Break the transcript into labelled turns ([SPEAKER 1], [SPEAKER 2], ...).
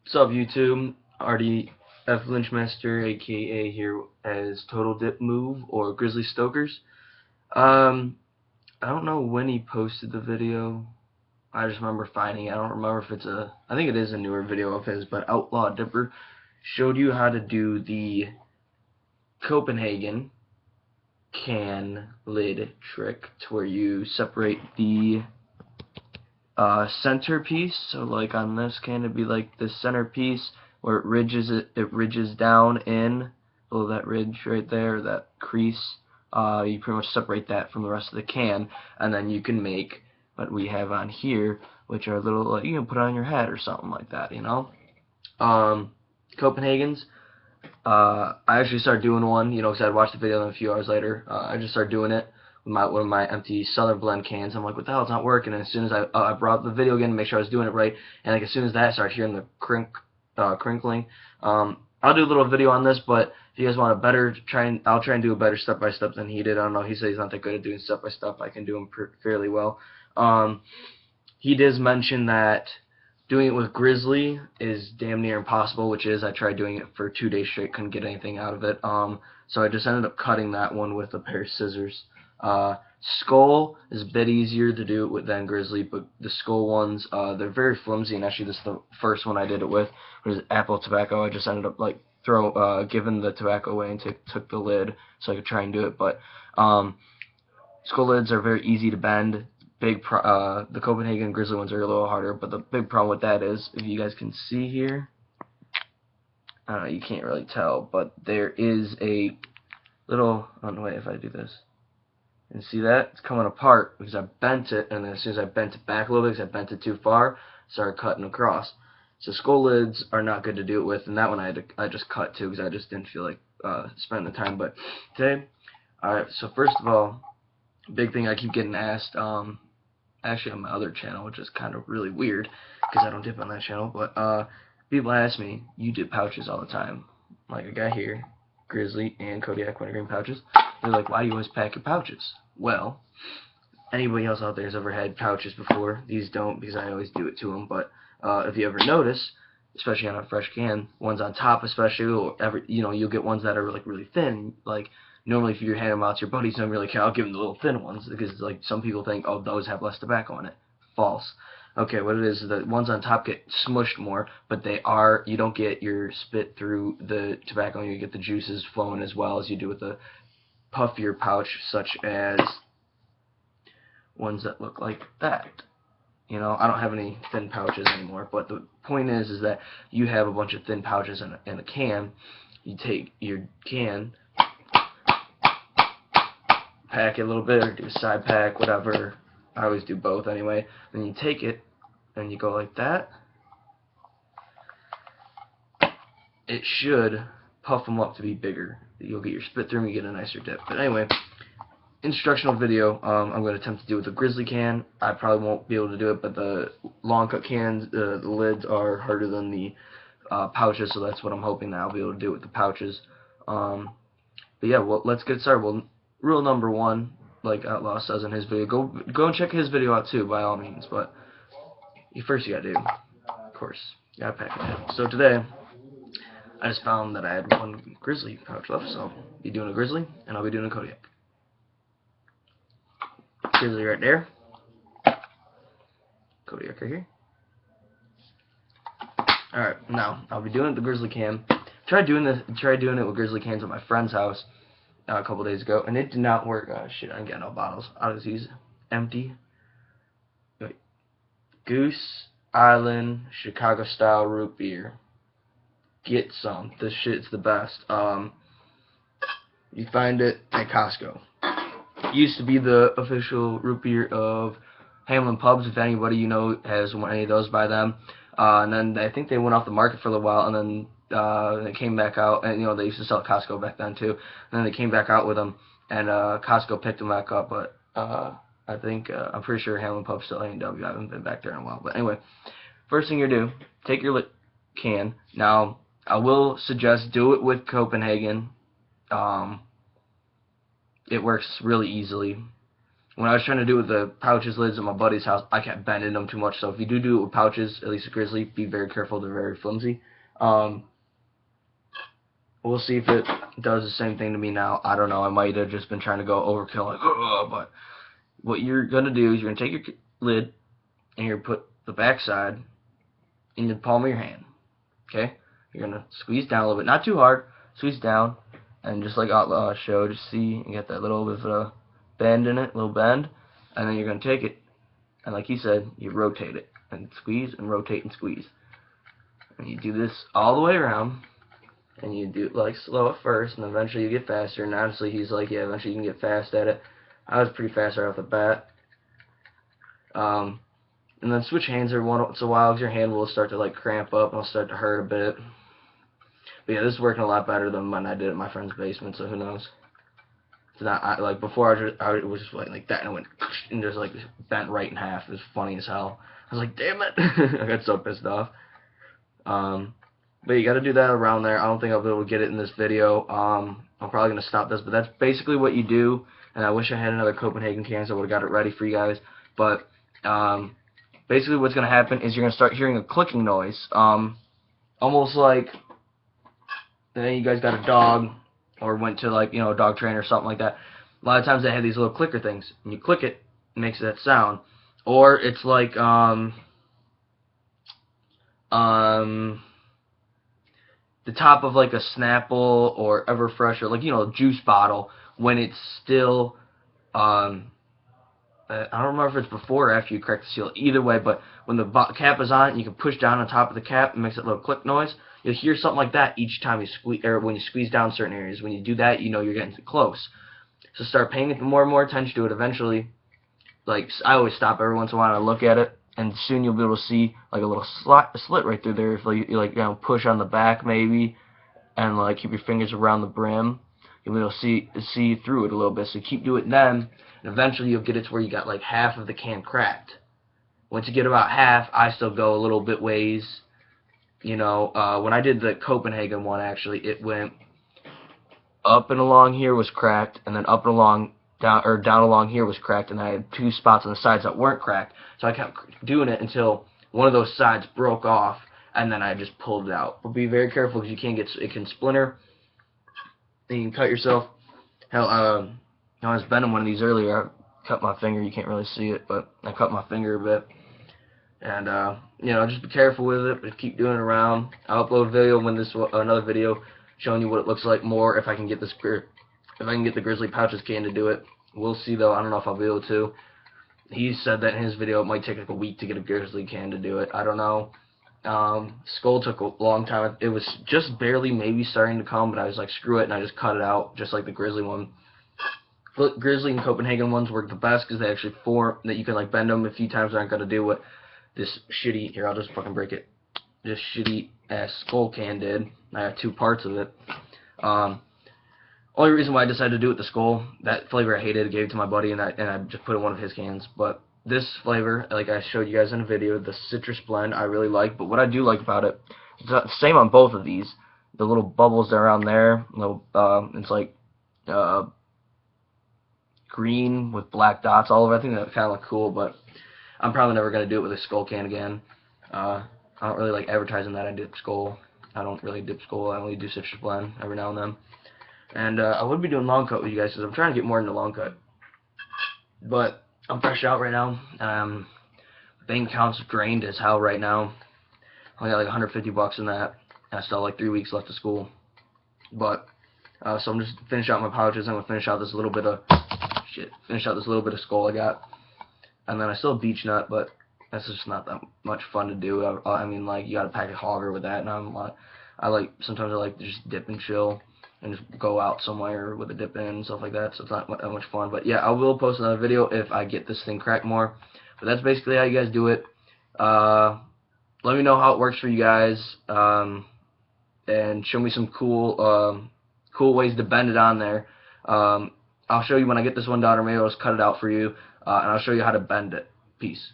[SPEAKER 1] What's up, YouTube? RDF Lynchmaster, aka here as Total Dip Move or Grizzly Stokers. Um, I don't know when he posted the video. I just remember finding it. I don't remember if it's I think it is a newer video of his, but Outlaw Dipper showed you how to do the Copenhagen can lid trick to where you separate the centerpiece. So like on this can, it'd be like the centerpiece where it ridges down in below that ridge right there, that crease. You pretty much separate that from the rest of the can, and then you can make what we have on here, which are little, like, you can put on your head or something like that, you know. Copenhagen's. I actually started doing one, you know, because I'd watched the video and a few hours later, I just started doing it with one of my empty Southern Blend cans. I'm like, what the hell, it's not working. And as soon as I brought up the video again to make sure I was doing it right, and like as soon as that, I started hearing the crinkling. I'll do a little video on this, but if you guys want a better, I'll try and do a better step-by-step than he did. I don't know, he said he's not that good at doing step-by-step. I can do him fairly well. He does mention that doing it with Grizzley is damn near impossible, which is, I tried doing it for 2 days straight, couldn't get anything out of it. So I just ended up cutting that one with a pair of scissors. Skull is a bit easier to do it with than Grizzley, but the skull ones, they're very flimsy, and actually this is the first one I did it with, was apple tobacco. I just ended up like giving the tobacco away and took the lid so I could try and do it. But skull lids are very easy to bend. The Copenhagen Grizzly ones are a little harder, but the big problem with that is, if you guys can see here, I don't know, you can't really tell, but there is a little, oh no, wait, if I do this, and see that? It's coming apart because I bent it, and then as soon as I bent it back a little bit because I bent it too far, I started cutting across. So skull lids are not good to do it with, and that one I just cut too because I just didn't feel like spending the time. But today, alright, so first of all, big thing I keep getting asked, actually on my other channel, which is kind of really weird because I don't dip on that channel, but people ask me, you dip pouches all the time, like a guy here, Grizzly and Kodiak wintergreen pouches. They're like, why do you always pack your pouches? Well, anybody else out there has ever had pouches before. These don't, because I always do it to them, but if you ever notice, especially on a fresh can, ones on top especially, or you'll get ones that are like really thin. Like normally if you hand them out to your buddies, don't really care. I'll give them the little thin ones because like some people think, oh, those have less tobacco in it. False. Okay, what it is the ones on top get smushed more, but you don't get your spit through the tobacco, and you get the juices flowing as well as you do with the puffier pouch, such as ones that look like that. You know, I don't have any thin pouches anymore, but the point is that you have a bunch of thin pouches in a can. You take your can, pack it a little bit, or do a side pack, whatever. I always do both anyway. Then you take it, and you go like that. It should puff them up to be bigger. You'll get your spit through them, you get a nicer dip. But anyway, instructional video. I'm going to attempt to do it with a Grizzly can. I probably won't be able to do it, but the long cut cans, the lids are harder than the pouches, so that's what I'm hoping that I'll be able to do with the pouches. But yeah, well, let's get started. Well, rule number one, like Outlaw says in his video, go and check his video out too, by all means. But first you gotta do, of course, you gotta pack it. So today, I just found that I had one Grizzly pouch left, so I'll be doing a Grizzly, and I'll be doing a Kodiak. Grizzly right there. Kodiak right here. Alright, now I'll be doing it with the Grizzly can. Tried doing it with Grizzly cans at my friend's house a couple days ago, and it did not work. Shit, I didn't get no bottles. I'll just use empty. Wait. Goose Island Chicago style root beer. Get some. This shit's the best. You find it at Costco. It used to be the official root beer of Hamlin Pubs, if anybody you know has any of those by them. And then I think they went off the market for a little while, and then they came back out, and they used to sell at Costco back then too. And then they came back out with them, and Costco picked them back up. But I think I'm pretty sure Hamlin Pubs still A&W. I haven't been back there in a while. But anyway, first thing you do, take your can. Now I will suggest do it with Copenhagen. It works really easily. when I was trying to do it with the pouches lids at my buddy's house, I kept bending them too much. So if you do it with pouches, at least a Grizzly, be very careful. They're very flimsy. We'll see if it does the same thing to me now. I don't know. I might have just been trying to go overkill, like, but what you're going to do is you're going to take your lid and you're going to put the back side in the palm of your hand. Okay? You're going to squeeze down a little bit. Not too hard. Squeeze down. And just like Outlaw showed, just see, you get that little bit of a bend in it, little bend. And then you're going to take it, and like he said, you rotate it. And squeeze and rotate and squeeze. And you do this all the way around. And you do like slow at first, and eventually you get faster. And honestly, he's like, yeah, eventually you can get fast at it. I was pretty fast right off the bat. And then switch hands every once in a while, because your hand will start to like cramp up and it'll start to hurt a bit. But yeah, this is working a lot better than when I did it in my friend's basement. So who knows? It's not like before. I was just like that, and it went and just like bent right in half. It was funny as hell. I was like, damn it! I got so pissed off. But you got to do that around there. I don't think I'll be able to get it in this video. I'm probably going to stop this, but that's basically what you do. And I wish I had another Copenhagen can, so I would have got it ready for you guys. But basically what's going to happen is you're going to start hearing a clicking noise. Almost like you guys got a dog or went to like, a dog trainer or something like that. A lot of times they have these little clicker things. And you click it, it makes that sound. Or it's like the top of like a Snapple or Everfresh or like a juice bottle when it's still I don't remember if it's before or after you crack the seal. Either way, but when the cap is on, you can push down on top of the cap and makes that little click noise. You'll hear something like that each time you squeeze, or when you squeeze down certain areas. When you do that, you're getting close. So start paying more and more attention to it. Eventually, like I always stop every once in a while and I look at it. And soon you'll be able to see like a little slit right through there. If you push on the back maybe, and like keep your fingers around the brim, you'll be able to see through it a little bit. So keep doing it then, and eventually you'll get it to where you got like half of the can cracked. Once you get about half, I still go a little bit ways. When I did the Copenhagen one, actually, it went up and along here was cracked, and then up and along down along here was cracked, and I had two spots on the sides that weren't cracked. So I kept doing it until one of those sides broke off, and then I just pulled it out. But be very careful because it can splinter, and you can cut yourself. Hell, I was bending one of these earlier. I cut my finger. You can't really see it, but I cut my finger a bit. And just be careful with it, but keep doing it around. I'll upload a video another video showing you what it looks like more if I can get the Grizzly pouches can to do it. We'll see though. I don't know if I'll be able to. He said that in his video it might take like a week to get a Grizzly can to do it. I don't know. Skull took a long time. It was just barely maybe starting to come, but I was like, screw it, and I just cut it out, just like the Grizzly one. Grizzly and Copenhagen ones work the best because they actually form that you can like bend them a few times. Aren't gonna do what this shitty here. I'll just fucking break it. This shitty ass Skull can did. I have two parts of it. Only reason why I decided to do it with the Skull, that flavor I hated, gave it to my buddy, and I just put it in one of his cans. But this flavor, like I showed you guys in a video, the citrus blend, I really like. But what I do like about it, it's the same on both of these. The little bubbles that are around there, it's like green with black dots all over. I think that kind of look cool, but I'm probably never going to do it with a Skull can again. I don't really like advertising that I dip Skull. I don't really dip Skull. I only do citrus blend every now and then. And I would be doing long cut with you guys because I'm trying to get more into long cut. But I'm fresh out right now. Bank account's drained as hell right now. I only got like $150 in that. And I still have like 3 weeks left of school. But so I'm just finish out my pouches. I'm gonna finish out this little bit of Skull I got. And then I still have beech nut, but that's just not that much fun to do. I mean, like, you gotta pack a hogger with that, and sometimes I like to just dip and chill and just go out somewhere with a dip in and stuff like that, so it's not that much fun. But yeah, I will post another video if I get this thing cracked more. But that's basically how you guys do it. Let me know how it works for you guys, and show me some cool ways to bend it on there. I'll show you when I get this one done, or maybe I'll just cut it out for you, and I'll show you how to bend it. Peace.